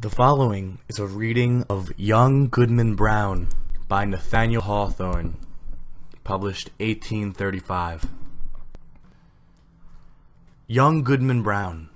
The following is a reading of Young Goodman Brown by Nathaniel Hawthorne, published 1835. Young Goodman Brown.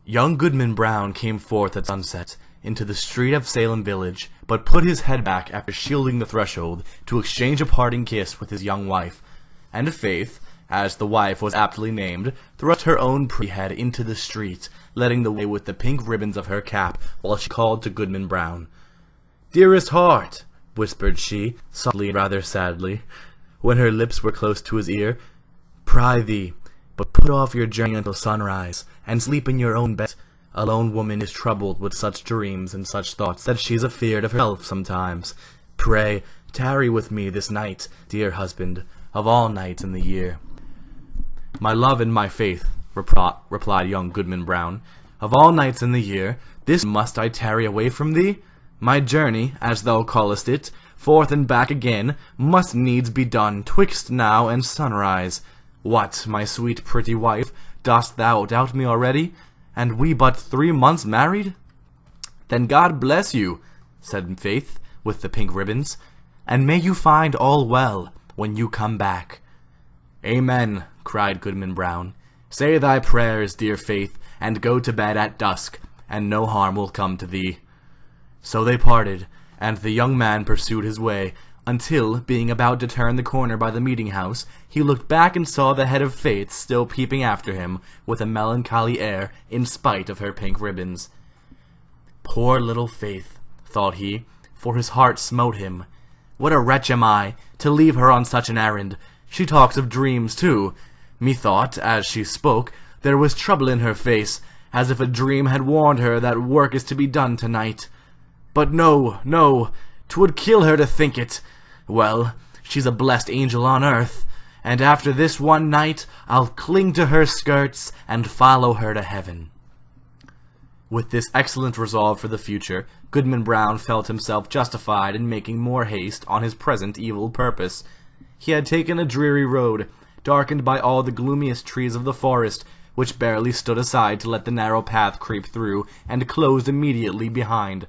Young Goodman Brown came forth at sunset into the street of Salem village, but put his head back after shielding the threshold to exchange a parting kiss with his young wife, and Faith, as the wife was aptly named, thrust her own pretty head into the street, letting the way with the pink ribbons of her cap, while she called to Goodman Brown. "Dearest heart," whispered she, softly and rather sadly, when her lips were close to his ear, "pry thee, but put off your journey until sunrise, and sleep in your own bed. A lone woman is troubled with such dreams and such thoughts that she's afeard of herself sometimes. Pray, tarry with me this night, dear husband, of all nights in the year." "My love and my faith," replied young Goodman Brown, "of all nights in the year, this must I tarry away from thee? My journey, as thou callest it, forth and back again, must needs be done twixt now and sunrise. What, my sweet pretty wife, dost thou doubt me already? And we but 3 months married?" "Then God bless you," said Faith, with the pink ribbons, "and may you find all well when you come back." "Amen," cried Goodman Brown. "Say thy prayers, dear Faith, and go to bed at dusk, and no harm will come to thee." So they parted, and the young man pursued his way, until, being about to turn the corner by the meeting-house, he looked back and saw the head of Faith still peeping after him, with a melancholy air, in spite of her pink ribbons. "Poor little Faith," thought he, for his heart smote him. "What a wretch am I, to leave her on such an errand! She talks of dreams, too. Methought, as she spoke, there was trouble in her face, as if a dream had warned her that work is to be done tonight. But no, no, 'twould kill her to think it. Well, she's a blessed angel on earth, and after this one night I'll cling to her skirts and follow her to heaven." With this excellent resolve for the future, Goodman Brown felt himself justified in making more haste on his present evil purpose. He had taken a dreary road, darkened by all the gloomiest trees of the forest, which barely stood aside to let the narrow path creep through, and closed immediately behind.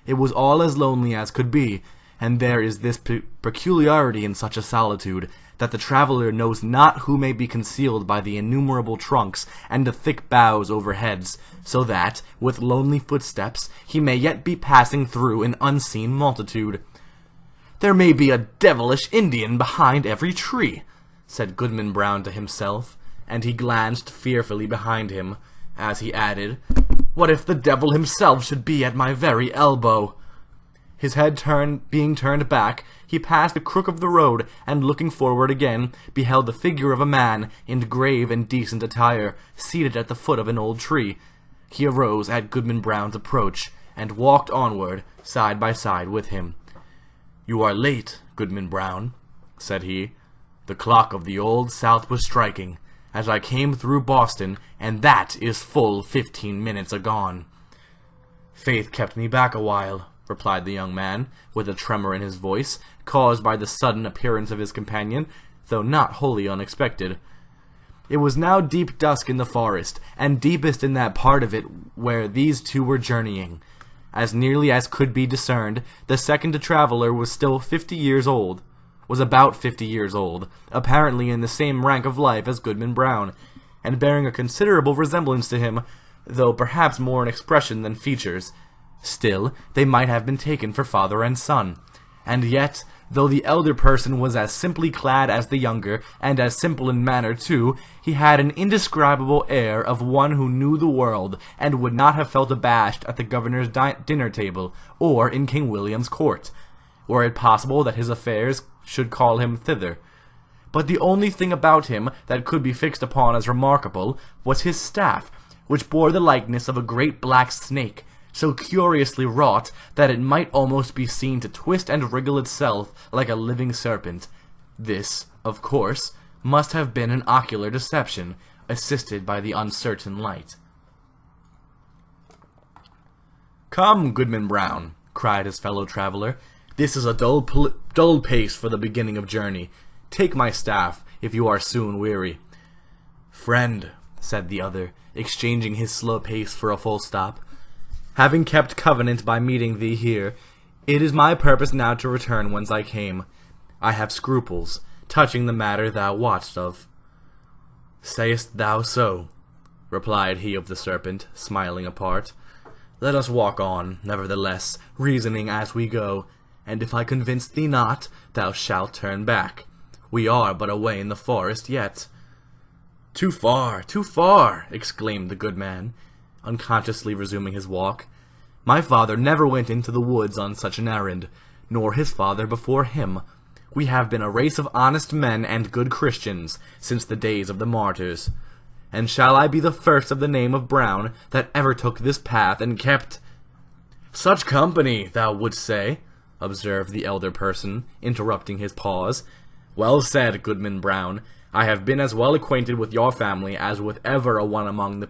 It was all as lonely as could be, and there is this peculiarity in such a solitude, that the traveller knows not who may be concealed by the innumerable trunks and the thick boughs overheads, so that, with lonely footsteps, he may yet be passing through an unseen multitude. "There may be a devilish Indian behind every tree," said Goodman Brown to himself, and he glanced fearfully behind him, as he added, "What if the devil himself should be at my very elbow?" His head being turned back, he passed a crook of the road, and looking forward again, beheld the figure of a man, in grave and decent attire, seated at the foot of an old tree. He arose at Goodman Brown's approach, and walked onward, side by side with him. "You are late, Goodman Brown," said he. "The clock of the Old South was striking, as I came through Boston, and that is full 15 minutes agone." "Faith kept me back a while," replied the young man, with a tremor in his voice, caused by the sudden appearance of his companion, though not wholly unexpected. It was now deep dusk in the forest, and deepest in that part of it where these two were journeying. As nearly as could be discerned, the second traveller was about 50 years old, apparently in the same rank of life as Goodman Brown, and bearing a considerable resemblance to him, though perhaps more in expression than features. Still, they might have been taken for father and son. And yet, though the elder person was as simply clad as the younger, and as simple in manner too, he had an indescribable air of one who knew the world, and would not have felt abashed at the governor's dinner table, or in King William's court, were it possible that his affairs should call him thither. But the only thing about him that could be fixed upon as remarkable was his staff, which bore the likeness of a great black snake, so curiously wrought that it might almost be seen to twist and wriggle itself like a living serpent. This, of course, must have been an ocular deception, assisted by the uncertain light. "Come, Goodman Brown," cried his fellow traveller, "this is a dull pace for the beginning of journey. Take my staff, if you are soon weary." "Friend," said the other, exchanging his slow pace for a full stop, Having kept covenant by meeting thee here, it is my purpose now to return whence I came. I have scruples touching the matter thou wotst of. Sayest thou so? Replied he of the serpent, smiling apart. Let us walk on, nevertheless, reasoning as we go, and if I convince thee not, thou shalt turn back. We are but away in the forest yet. Too far, exclaimed the good man, unconsciously resuming his walk. My father never went into the woods on such an errand, nor his father before him. We have been a race of honest men and good Christians since the days of the martyrs. And shall I be the first of the name of Brown that ever took this path and kept— Such company, thou wouldst say, observed the elder person, interrupting his pause. Well said, Goodman Brown. I have been as well acquainted with your family as with ever a one among the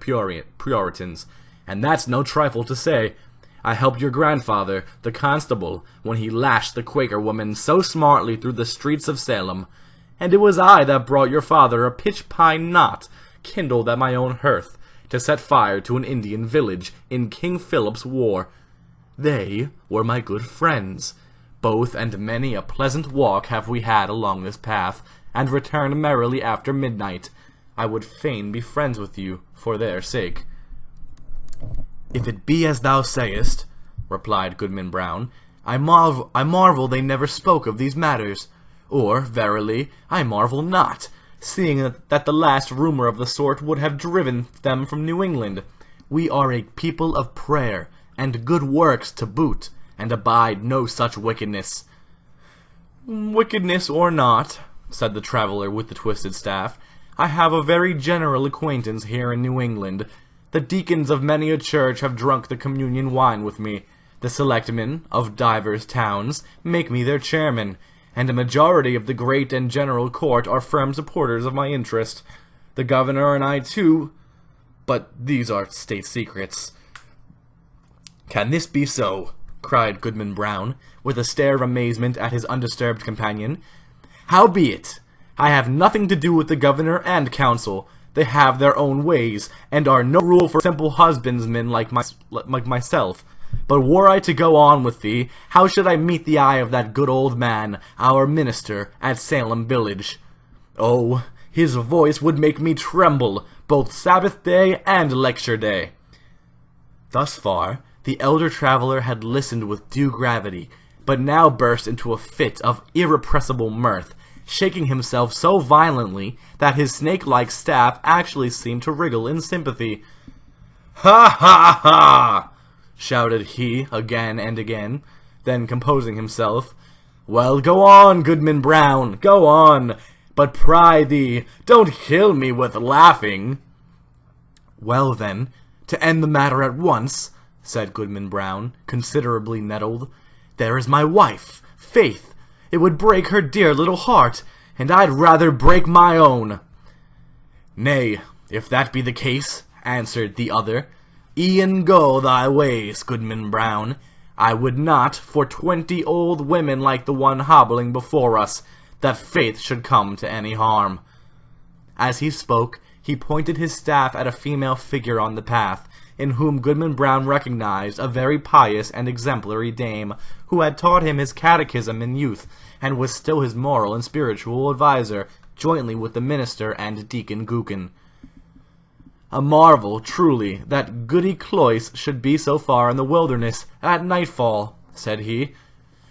Puritans, and that's no trifle to say. I helped your grandfather, the constable, when he lashed the Quaker woman so smartly through the streets of Salem, and it was I that brought your father a pitch-pine knot, kindled at my own hearth, to set fire to an Indian village in King Philip's war. They were my good friends. Both and many a pleasant walk have we had along this path, and returned merrily after midnight. I would fain be friends with you for their sake. If it be as thou sayest, replied Goodman Brown, I marvel they never spoke of these matters. Or, verily, I marvel not, seeing that the last rumor of the sort would have driven them from New England. We are a people of prayer, and good works to boot, and abide no such wickedness. Wickedness or not, said the traveller with the twisted staff, I have a very general acquaintance here in New England. The deacons of many a church have drunk the communion wine with me. The selectmen of divers towns make me their chairman, and a majority of the great and general court are firm supporters of my interest. The governor and I too, but these are state secrets. Can this be so? Cried Goodman Brown, with a stare of amazement at his undisturbed companion. Howbeit, I have nothing to do with the governor and council. They have their own ways, and are no rule for simple husbandsmen like myself. But were I to go on with thee, how should I meet the eye of that good old man, our minister, at Salem village? Oh, his voice would make me tremble, both Sabbath day and lecture day. Thus far, the elder traveller had listened with due gravity, but now burst into a fit of irrepressible mirth, shaking himself so violently that his snake-like staff actually seemed to wriggle in sympathy. Ha ha ha! Shouted he again and again, then composing himself, Well, go on, Goodman Brown, go on, but pry thee, don't kill me with laughing. Well then, to end the matter at once, said Goodman Brown, considerably nettled, there is my wife, Faith. It would break her dear little heart, and I'd rather break my own. Nay, if that be the case, answered the other, e'en go thy ways, Goodman Brown. I would not, for 20 old women like the one hobbling before us, that Faith should come to any harm. As he spoke, he pointed his staff at a female figure on the path, in whom Goodman Brown recognized a very pious and exemplary dame, who had taught him his catechism in youth, and was still his moral and spiritual adviser, jointly with the minister and Deacon Gookin. A marvel, truly, that Goody Cloyce should be so far in the wilderness at nightfall, said he.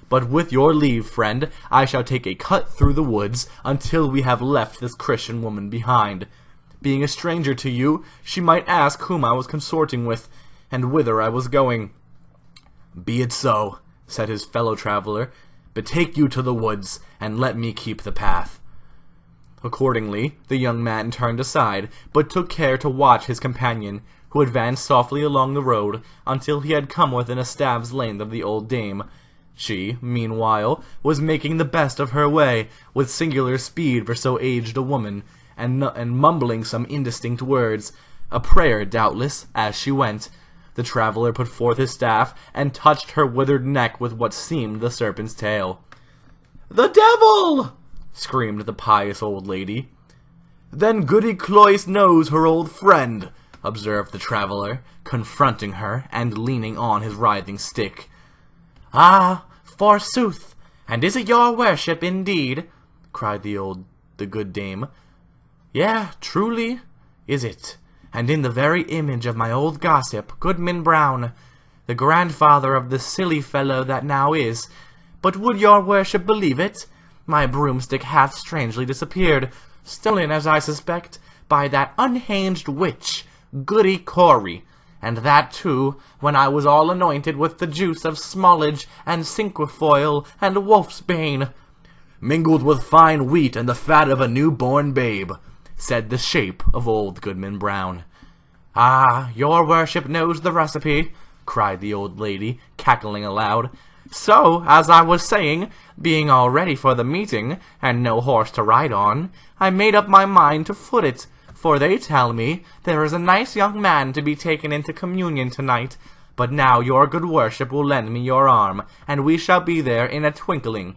But with your leave, friend, I shall take a cut through the woods until we have left this Christian woman behind. Being a stranger to you, she might ask whom I was consorting with, and whither I was going. Be it so, said his fellow-traveller, betake you to the woods, and let me keep the path. Accordingly, the young man turned aside, but took care to watch his companion, who advanced softly along the road until he had come within a stave's length of the old dame. She, meanwhile, was making the best of her way, with singular speed for so aged a woman, and mumbling some indistinct words, a prayer, doubtless, as she went. The traveller put forth his staff, and touched her withered neck with what seemed the serpent's tail. "The devil!" screamed the pious old lady. "Then Goody Cloyce knows her old friend," observed the traveller, confronting her and leaning on his writhing stick. "Ah, forsooth, and is it your worship indeed?" cried the good dame. "Yea, truly is it, and in the very image of my old gossip, Goodman Brown, the grandfather of the silly fellow that now is. But would your worship believe it? My broomstick hath strangely disappeared, stolen, as I suspect, by that unhinged witch, Goody Cory, and that, too, when I was all anointed with the juice of smallage and cinquefoil and wolfsbane." "Mingled with fine wheat and the fat of a new-born babe," said the shape of old Goodman Brown. "Ah, your worship knows the recipe," cried the old lady, cackling aloud. "So, as I was saying, being all ready for the meeting, and no horse to ride on, I made up my mind to foot it, for they tell me there is a nice young man to be taken into communion tonight. But now your good worship will lend me your arm, and we shall be there in a twinkling."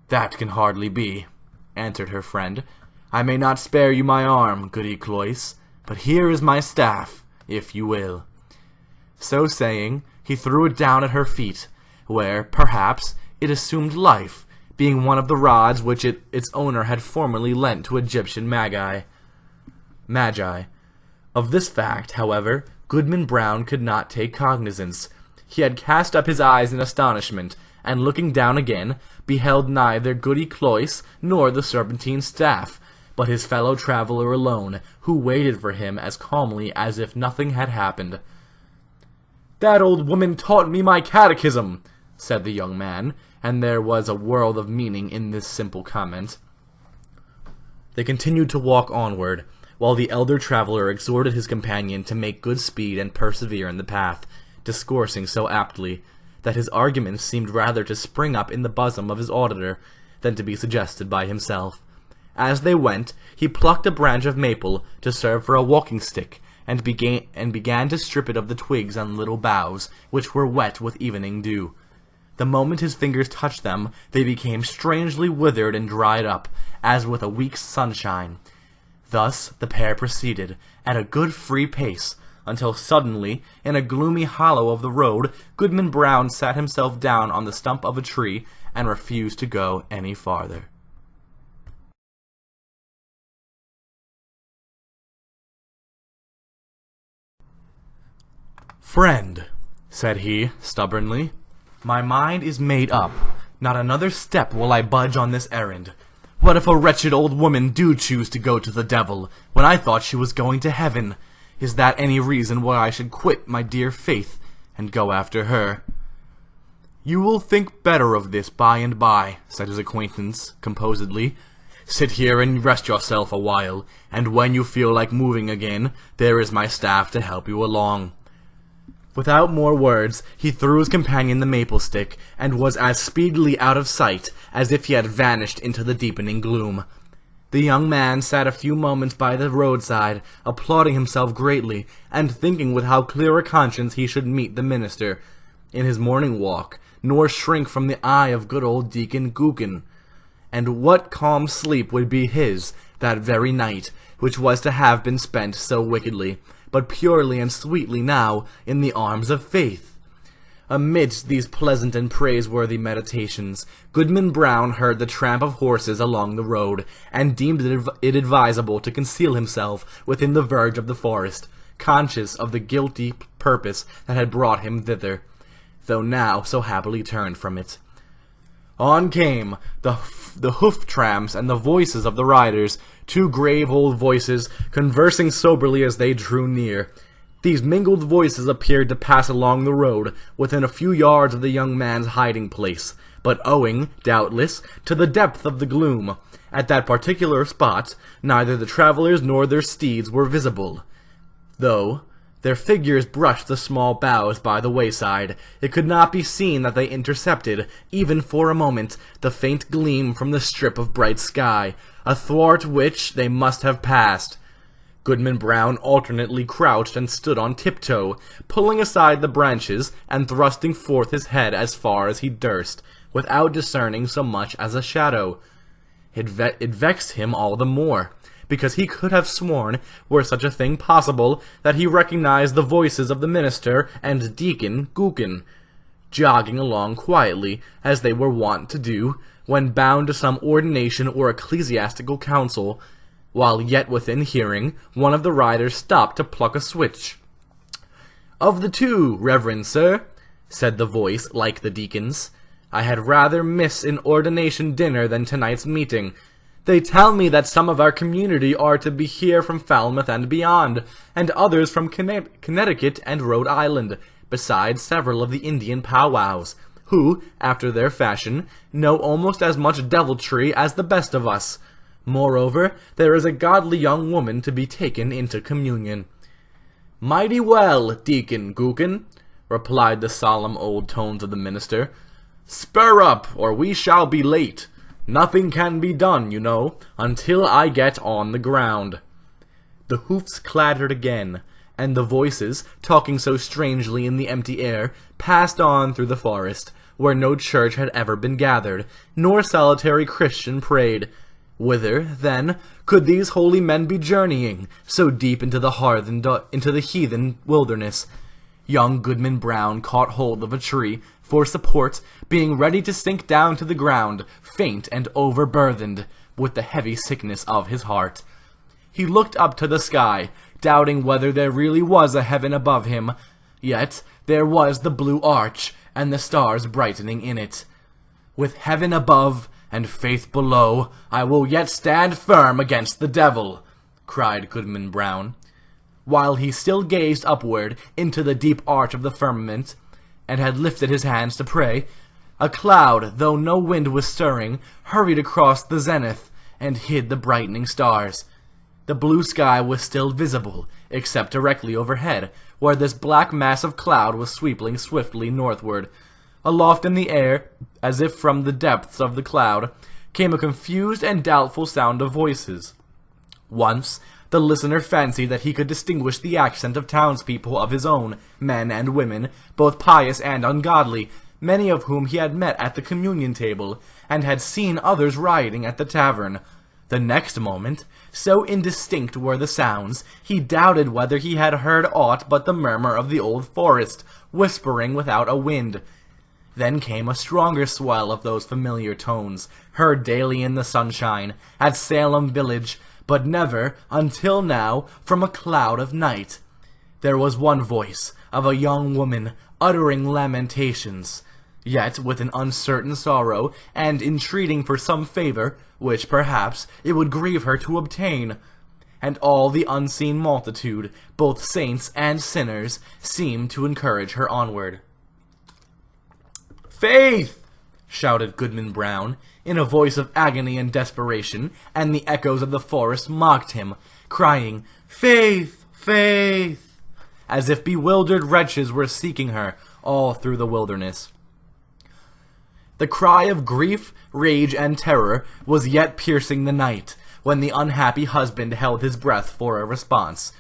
"That can hardly be," answered her friend. "I may not spare you my arm, Goody Cloyce, but here is my staff, if you will." So saying, he threw it down at her feet, where, perhaps, it assumed life, being one of the rods which its owner had formerly lent to Egyptian magi. Of this fact, however, Goodman Brown could not take cognizance. He had cast up his eyes in astonishment, and looking down again, beheld neither Goody Cloyce nor the serpentine staff, but his fellow traveller alone, who waited for him as calmly as if nothing had happened. "That old woman taught me my catechism," said the young man, and there was a world of meaning in this simple comment. They continued to walk onward, while the elder traveller exhorted his companion to make good speed and persevere in the path, discoursing so aptly that his arguments seemed rather to spring up in the bosom of his auditor than to be suggested by himself. As they went, he plucked a branch of maple to serve for a walking-stick, and began to strip it of the twigs and little boughs, which were wet with evening dew. The moment his fingers touched them, they became strangely withered and dried up, as with a week's sunshine. Thus the pair proceeded, at a good free pace, until suddenly, in a gloomy hollow of the road, Goodman Brown sat himself down on the stump of a tree, and refused to go any farther. "Friend," said he, stubbornly, "my mind is made up. Not another step will I budge on this errand. What if a wretched old woman do choose to go to the devil, when I thought she was going to heaven? Is that any reason why I should quit my dear faith, and go after her?" "You will think better of this by and by," said his acquaintance, composedly. "Sit here and rest yourself a while, and when you feel like moving again, there is my staff to help you along." Without more words, he threw his companion the maple stick, and was as speedily out of sight as if he had vanished into the deepening gloom. The young man sat a few moments by the roadside, applauding himself greatly, and thinking with how clear a conscience he should meet the minister in his morning walk, nor shrink from the eye of good old Deacon Goodman. And what calm sleep would be his that very night, which was to have been spent so wickedly, but purely and sweetly now, in the arms of faith. Amidst these pleasant and praiseworthy meditations, Goodman Brown heard the tramp of horses along the road, and deemed it advisable to conceal himself within the verge of the forest, conscious of the guilty purpose that had brought him thither, though now so happily turned from it. On came the hoof-tramps and the voices of the riders, two grave old voices, conversing soberly as they drew near. These mingled voices appeared to pass along the road, within a few yards of the young man's hiding-place, but owing, doubtless, to the depth of the gloom, at that particular spot, neither the travellers nor their steeds were visible. Though their figures brushed the small boughs by the wayside, it could not be seen that they intercepted, even for a moment, the faint gleam from the strip of bright sky, athwart which they must have passed. Goodman Brown alternately crouched and stood on tiptoe, pulling aside the branches, and thrusting forth his head as far as he durst, without discerning so much as a shadow. It vexed him all the more, because he could have sworn, were such a thing possible, that he recognized the voices of the minister and deacon Goodman, jogging along quietly, as they were wont to do, when bound to some ordination or ecclesiastical council. While yet within hearing, one of the riders stopped to pluck a switch. "Of the two, reverend sir," said the voice, like the deacon's, "I had rather miss an ordination dinner than tonight's meeting. They tell me that some of our community are to be here from Falmouth and beyond, and others from Connecticut and Rhode Island, besides several of the Indian powwows, who, after their fashion, know almost as much deviltry as the best of us. Moreover, there is a godly young woman to be taken into communion." "Mighty well, Deacon Goodman," replied the solemn old tones of the minister. "Spur up, or we shall be late. Nothing can be done, you know, until I get on the ground." The hoofs clattered again, and the voices, talking so strangely in the empty air, passed on through the forest, where no church had ever been gathered, nor solitary Christian prayed. Whither, then, could these holy men be journeying, so deep into the heathen wilderness? Young Goodman Brown caught hold of a tree for support, being ready to sink down to the ground, faint and overburthened with the heavy sickness of his heart. He looked up to the sky, doubting whether there really was a heaven above him. Yet there was the blue arch, and the stars brightening in it. "With heaven above and faith below, I will yet stand firm against the devil," cried Goodman Brown. While he still gazed upward into the deep arch of the firmament, and had lifted his hands to pray, a cloud, though no wind was stirring, hurried across the zenith, and hid the brightening stars. The blue sky was still visible, except directly overhead, where this black mass of cloud was sweeping swiftly northward. Aloft in the air, as if from the depths of the cloud, came a confused and doubtful sound of voices. Once, the listener fancied that he could distinguish the accent of townspeople of his own, men and women, both pious and ungodly, many of whom he had met at the communion table, and had seen others rioting at the tavern. The next moment, so indistinct were the sounds, he doubted whether he had heard aught but the murmur of the old forest, whispering without a wind. Then came a stronger swell of those familiar tones, heard daily in the sunshine, at Salem village, but never, until now, from a cloud of night. There was one voice, of a young woman, uttering lamentations, yet with an uncertain sorrow, and entreating for some favor, which, perhaps, it would grieve her to obtain. And all the unseen multitude, both saints and sinners, seemed to encourage her onward. "Faith!" shouted Goodman Brown, in a voice of agony and desperation, and the echoes of the forest mocked him, crying, "Faith! Faith!" as if bewildered wretches were seeking her all through the wilderness. The cry of grief, rage, and terror was yet piercing the night, when the unhappy husband held his breath for a response.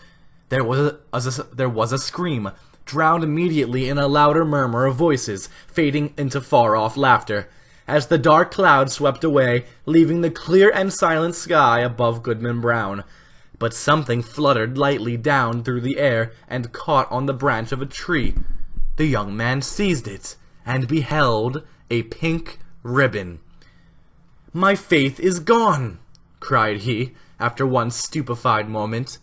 There was a scream, drowned immediately in a louder murmur of voices, fading into far-off laughter, as the dark cloud swept away, leaving the clear and silent sky above Goodman Brown. But something fluttered lightly down through the air and caught on the branch of a tree. The young man seized it, and beheld a pink ribbon. "My faith is gone!" cried he, after one stupefied moment.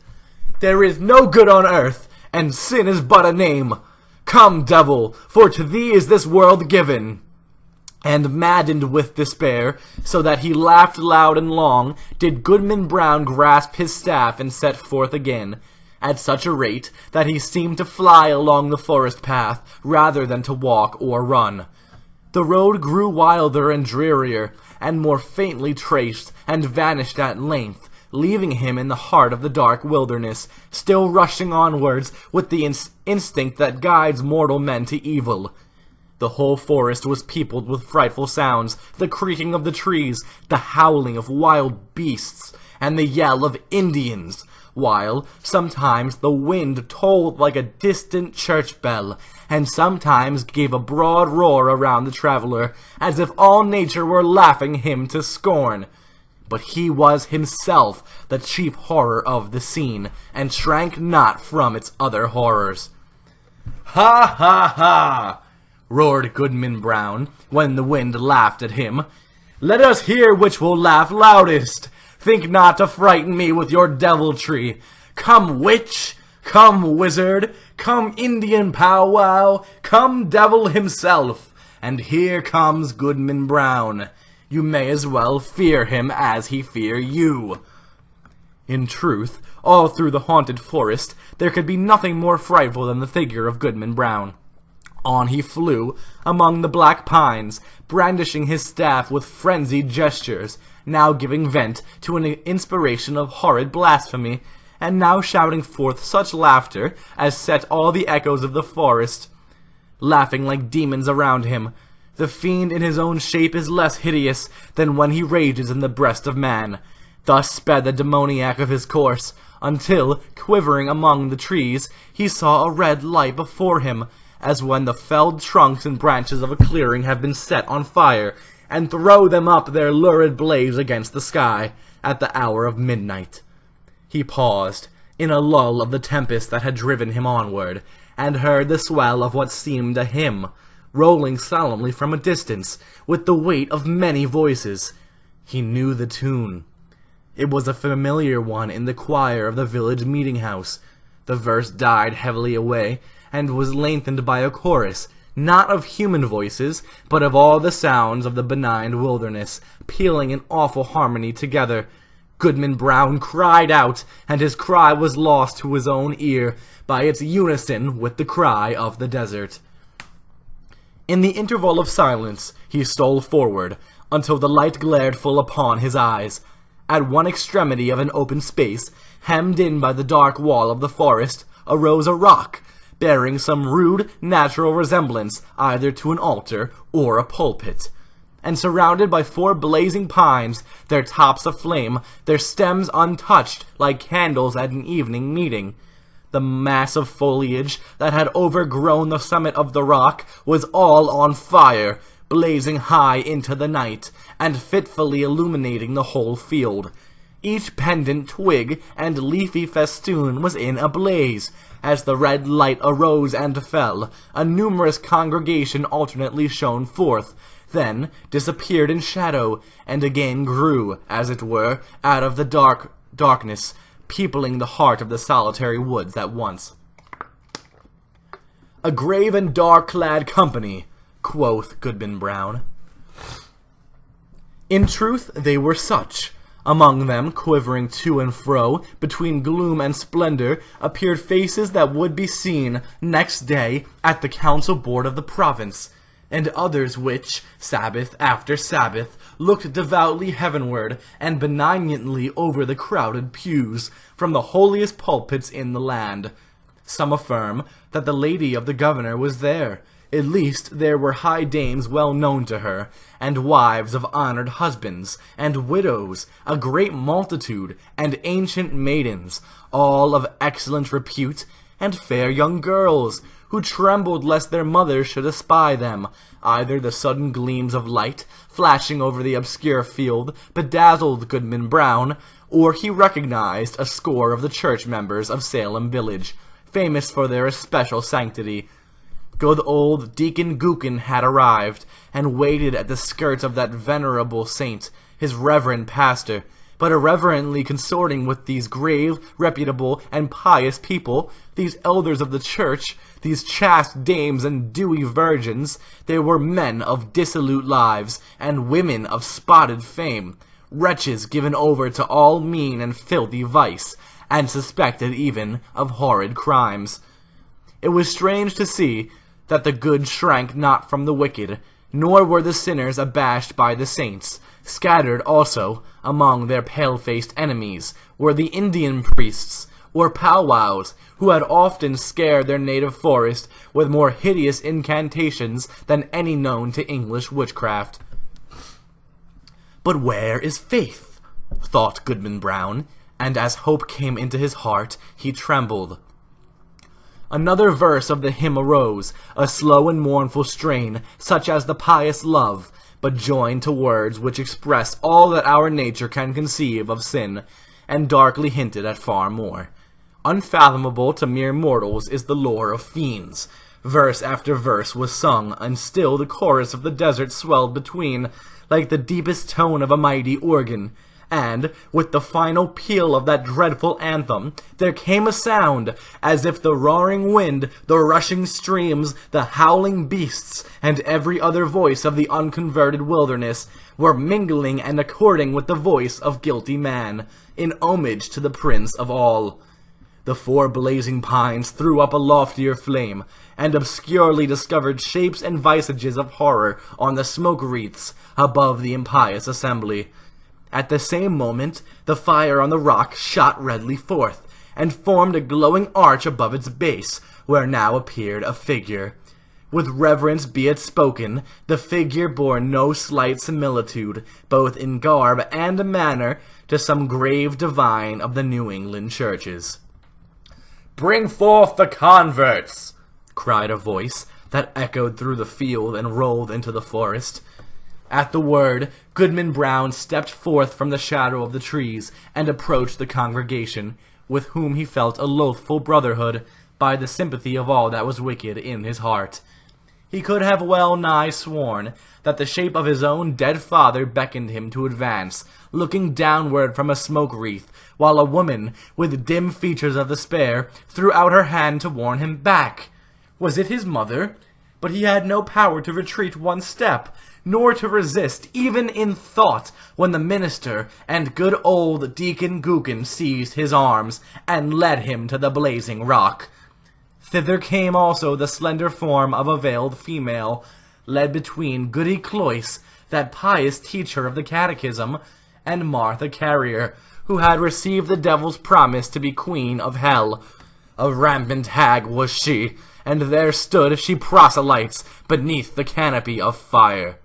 "There is no good on earth, and sin is but a name. Come, devil, for to thee is this world given." And maddened with despair, so that he laughed loud and long, did Goodman Brown grasp his staff and set forth again, at such a rate that he seemed to fly along the forest path rather than to walk or run. The road grew wilder and drearier, and more faintly traced, and vanished at length, leaving him in the heart of the dark wilderness, still rushing onwards with the instinct that guides mortal men to evil. The whole forest was peopled with frightful sounds, the creaking of the trees, the howling of wild beasts, and the yell of Indians, while sometimes the wind tolled like a distant church bell, and sometimes gave a broad roar around the traveler, as if all nature were laughing him to scorn. But he was himself the chief horror of the scene, and shrank not from its other horrors. "Ha, ha, ha!" roared Goodman Brown, when the wind laughed at him. "Let us hear which will laugh loudest. Think not to frighten me with your deviltry. Come, witch! Come, wizard! Come, Indian powwow! Come, devil himself! And here comes Goodman Brown. You may as well fear him as he fear you." In truth, all through the haunted forest there could be nothing more frightful than the figure of Goodman Brown. On he flew among the black pines, brandishing his staff with frenzied gestures, now giving vent to an inspiration of horrid blasphemy, and now shouting forth such laughter as set all the echoes of the forest laughing like demons around him. The fiend in his own shape is less hideous than when he rages in the breast of man. Thus sped the demoniac of his course, until, quivering among the trees, he saw a red light before him, as when the felled trunks and branches of a clearing have been set on fire, and throw them up their lurid blaze against the sky, at the hour of midnight. He paused, in a lull of the tempest that had driven him onward, and heard the swell of what seemed a hymn, rolling solemnly from a distance, with the weight of many voices. He knew the tune. It was a familiar one in the choir of the village meeting-house. The verse died heavily away, and was lengthened by a chorus, not of human voices, but of all the sounds of the benign wilderness, pealing in awful harmony together. Goodman Brown cried out, and his cry was lost to his own ear by its unison with the cry of the desert. In the interval of silence he stole forward, until the light glared full upon his eyes. At one extremity of an open space, hemmed in by the dark wall of the forest, arose a rock, bearing some rude natural resemblance either to an altar or a pulpit, and surrounded by 4 blazing pines, their tops aflame, their stems untouched like candles at an evening meeting. The mass of foliage that had overgrown the summit of the rock was all on fire, blazing high into the night, and fitfully illuminating the whole field. Each pendant twig and leafy festoon was in a blaze. As the red light arose and fell, a numerous congregation alternately shone forth, then disappeared in shadow, and again grew, as it were, out of the darkness, peopling the heart of the solitary woods at once. "A grave and dark-clad company," quoth Goodman Brown. In truth they were such. Among them, quivering to and fro, between gloom and splendor, appeared faces that would be seen next day at the council board of the province, and others which, Sabbath after Sabbath, looked devoutly heavenward and benignantly over the crowded pews, from the holiest pulpits in the land. Some affirm that the lady of the governor was there. At least there were high dames well known to her, and wives of honored husbands, and widows, a great multitude, and ancient maidens, all of excellent repute, and fair young girls, who trembled lest their mothers should espy them. Either the sudden gleams of light, flashing over the obscure field, bedazzled Goodman Brown, or he recognized a score of the church members of Salem village, famous for their especial sanctity. Good old Deacon Gookin had arrived, and waited at the skirts of that venerable saint, his reverend pastor, but irreverently consorting with these grave, reputable, and pious people, these elders of the church, these chaste dames and dewy virgins. They were men of dissolute lives, and women of spotted fame, wretches given over to all mean and filthy vice, and suspected even of horrid crimes. It was strange to see that the good shrank not from the wicked, nor were the sinners abashed by the saints. Scattered also among their pale-faced enemies were the Indian priests, or powwows, who had often scared their native forest with more hideous incantations than any known to English witchcraft. But where is faith? Thought Goodman Brown, and as hope came into his heart, he trembled. Another verse of the hymn arose, a slow and mournful strain, such as the pious love, but joined to words which express all that our nature can conceive of sin, and darkly hinted at far more. Unfathomable to mere mortals is the lore of fiends. Verse after verse was sung, and still the chorus of the desert swelled between, like the deepest tone of a mighty organ. And, with the final peal of that dreadful anthem, there came a sound, as if the roaring wind, the rushing streams, the howling beasts, and every other voice of the unconverted wilderness were mingling and according with the voice of guilty man, in homage to the Prince of all. The 4 blazing pines threw up a loftier flame, and obscurely discovered shapes and visages of horror on the smoke wreaths above the impious assembly. At the same moment, the fire on the rock shot redly forth, and formed a glowing arch above its base, where now appeared a figure. With reverence be it spoken, the figure bore no slight similitude, both in garb and manner, to some grave divine of the New England churches. "Bring forth the converts!" cried a voice that echoed through the field and rolled into the forest. At the word, Goodman Brown stepped forth from the shadow of the trees and approached the congregation, with whom he felt a loathful brotherhood by the sympathy of all that was wicked in his heart. He could have well nigh sworn that the shape of his own dead father beckoned him to advance, looking downward from a smoke wreath, while a woman, with dim features of despair, threw out her hand to warn him back. Was it his mother? But he had no power to retreat one step, nor to resist, even in thought, when the minister and good old Deacon Gookin seized his arms and led him to the blazing rock. Thither came also the slender form of a veiled female, led between Goody Cloyce, that pious teacher of the catechism, and Martha Carrier, who had received the devil's promise to be queen of hell. A rampant hag was she, and there stood she proselytes beneath the canopy of fire.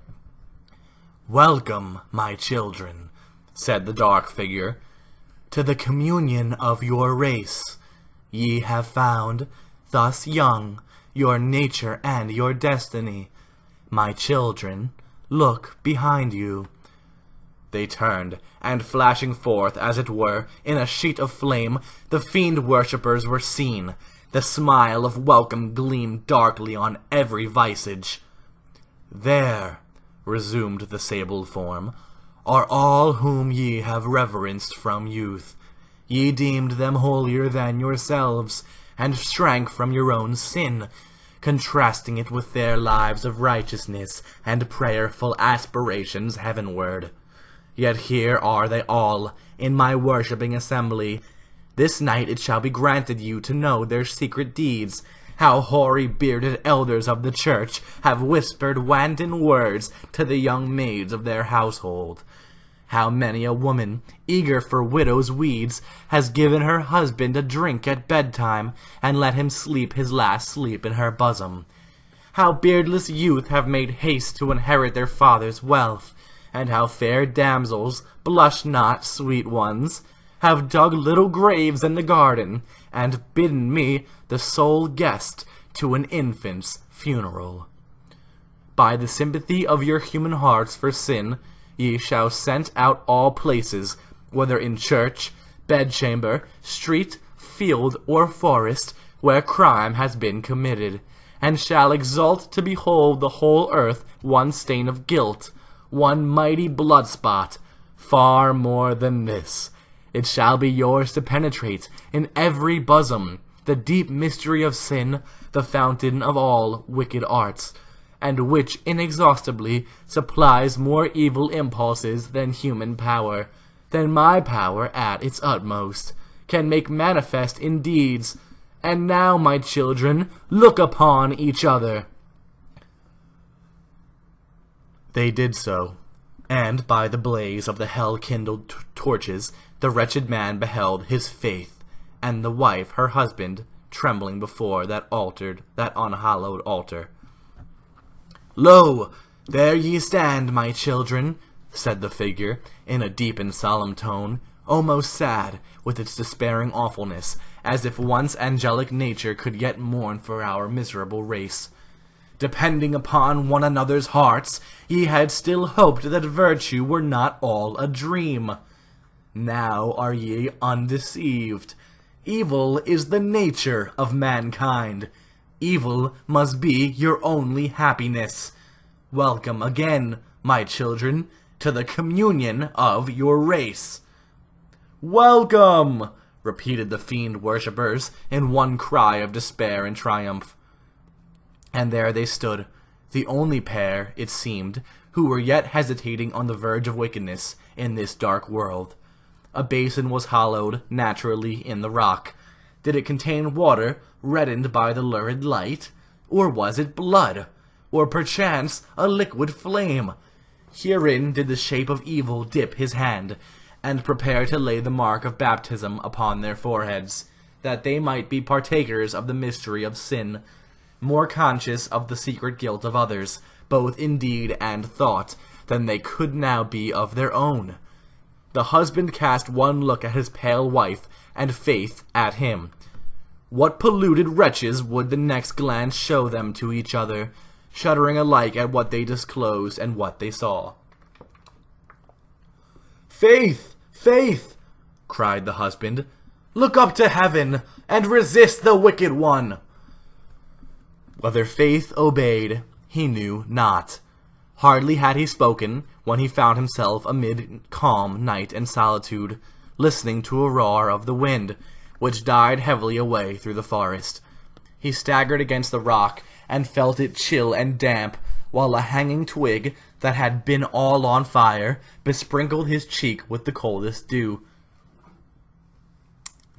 "Welcome, my children," said the dark figure, "to the communion of your race. Ye have found, thus young, your nature and your destiny. My children, look behind you." They turned, and flashing forth, as it were, in a sheet of flame, the fiend-worshippers were seen. The smile of welcome gleamed darkly on every visage. "There," resumed the sable form, "are all whom ye have reverenced from youth. Ye deemed them holier than yourselves, and shrank from your own sin, contrasting it with their lives of righteousness and prayerful aspirations heavenward. Yet here are they all, in my worshipping assembly. This night it shall be granted you to know their secret deeds, how hoary bearded elders of the church have whispered wanton words to the young maids of their household. How many a woman, eager for widow's weeds, has given her husband a drink at bedtime, and let him sleep his last sleep in her bosom. How beardless youth have made haste to inherit their father's wealth, and how fair damsels, blush not, sweet ones, have dug little graves in the garden, and bidden me the sole guest to an infant's funeral. By the sympathy of your human hearts for sin, ye shall scent out all places, whether in church, bedchamber, street, field, or forest, where crime has been committed, and shall exult to behold the whole earth one stain of guilt, one mighty blood spot. Far more than this, it shall be yours to penetrate in every bosom the deep mystery of sin, the fountain of all wicked arts, and which inexhaustibly supplies more evil impulses than human power, than my power at its utmost, can make manifest in deeds. And now, my children, look upon each other." They did so, and by the blaze of the hell-kindled torches, the wretched man beheld his faith, and the wife her husband, trembling before that unhallowed altar. "Lo, there ye stand, my children," said the figure, in a deep and solemn tone, almost sad with its despairing awfulness, as if once angelic nature could yet mourn for our miserable race. Depending upon one another's hearts, ye had still hoped that virtue were not all a dream. Now are ye undeceived. Evil is the nature of mankind. Evil must be your only happiness. Welcome again, my children, to the communion of your race. Welcome! Repeated the fiend worshippers in one cry of despair and triumph. And there they stood, the only pair, it seemed, who were yet hesitating on the verge of wickedness in this dark world. A basin was hollowed, naturally, in the rock. Did it contain water, reddened by the lurid light? Or was it blood? Or perchance a liquid flame? Herein did the shape of evil dip his hand, and prepare to lay the mark of baptism upon their foreheads, that they might be partakers of the mystery of sin, more conscious of the secret guilt of others, both in deed and thought, than they could now be of their own. The husband cast one look at his pale wife, and Faith at him. What polluted wretches would the next glance show them to each other, shuddering alike at what they disclosed and what they saw. "Faith! Faith!" cried the husband. "Look up to heaven, and resist the wicked one!" Whether Faith obeyed, he knew not. Hardly had he spoken, when he found himself amid calm night and solitude, listening to a roar of the wind, which died heavily away through the forest. He staggered against the rock, and felt it chill and damp, while a hanging twig, that had been all on fire, besprinkled his cheek with the coldest dew.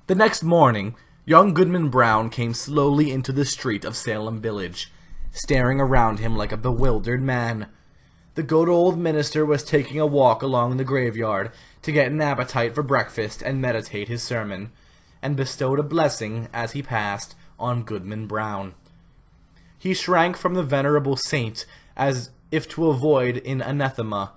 The next morning, young Goodman Brown came slowly into the street of Salem village, staring around him like a bewildered man. The good old minister was taking a walk along the graveyard to get an appetite for breakfast and meditate his sermon, and bestowed a blessing, as he passed, on Goodman Brown. He shrank from the venerable saint, as if to avoid an anathema.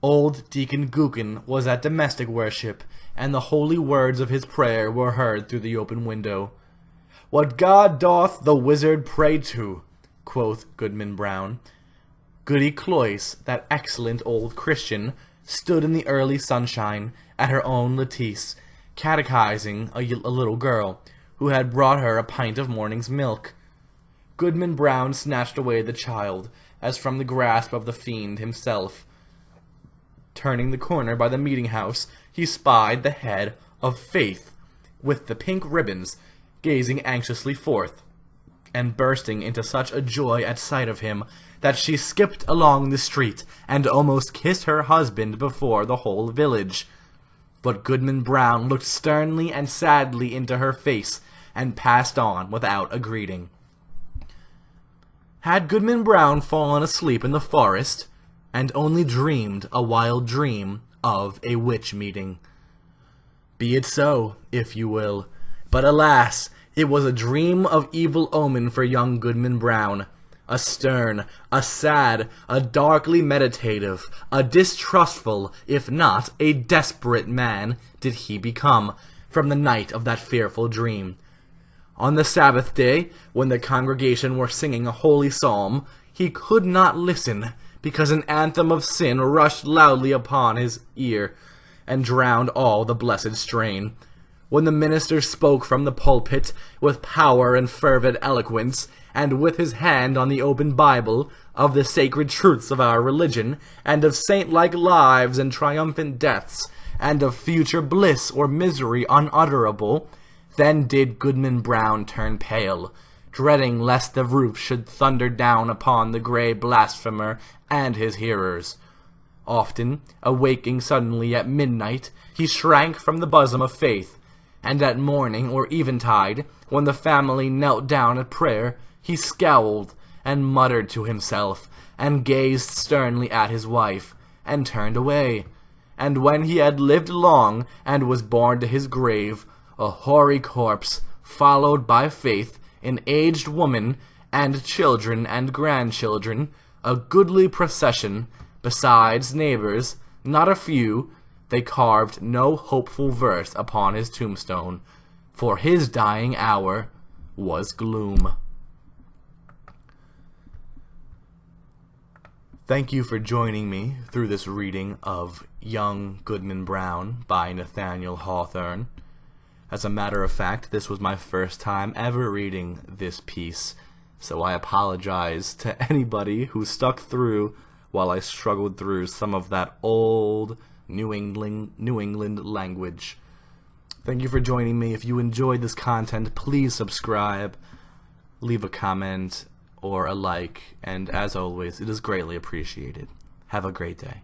Old Deacon Gookin was at domestic worship, and the holy words of his prayer were heard through the open window. "What God doth the wizard pray to," quoth Goodman Brown. Goody Cloyce, that excellent old Christian, stood in the early sunshine, at her own lattice, catechizing a little girl, who had brought her a pint of morning's milk. Goodman Brown snatched away the child, as from the grasp of the fiend himself. Turning the corner by the meeting-house, he spied the head of Faith, with the pink ribbons, gazing anxiously forth, and bursting into such a joy at sight of him, that she skipped along the street, and almost kissed her husband before the whole village. But Goodman Brown looked sternly and sadly into her face, and passed on without a greeting. Had Goodman Brown fallen asleep in the forest, and only dreamed a wild dream of a witch meeting? Be it so, if you will, but alas, it was a dream of evil omen for young Goodman Brown. A stern, a sad, a darkly meditative, a distrustful, if not a desperate man did he become, from the night of that fearful dream. On the Sabbath day, when the congregation were singing a holy psalm, he could not listen, because an anthem of sin rushed loudly upon his ear, and drowned all the blessed strain. When the minister spoke from the pulpit, with power and fervid eloquence, and with his hand on the open Bible, of the sacred truths of our religion, and of saint-like lives and triumphant deaths, and of future bliss or misery unutterable, then did Goodman Brown turn pale, dreading lest the roof should thunder down upon the grey blasphemer and his hearers. Often, awaking suddenly at midnight, he shrank from the bosom of Faith, and at morning or eventide, when the family knelt down at prayer, he scowled, and muttered to himself, and gazed sternly at his wife, and turned away. And when he had lived long, and was borne to his grave, a hoary corpse, followed by Faith, an aged woman, and children and grandchildren, a goodly procession, besides neighbors, not a few, they carved no hopeful verse upon his tombstone, for his dying hour was gloom. Thank you for joining me through this reading of Young Goodman Brown by Nathaniel Hawthorne. As a matter of fact, this was my first time ever reading this piece, so I apologize to anybody who stuck through while I struggled through some of that old New England language. Thank you for joining me. If you enjoyed this content, please subscribe, leave a comment, or a like, and as always, it is greatly appreciated. Have a great day.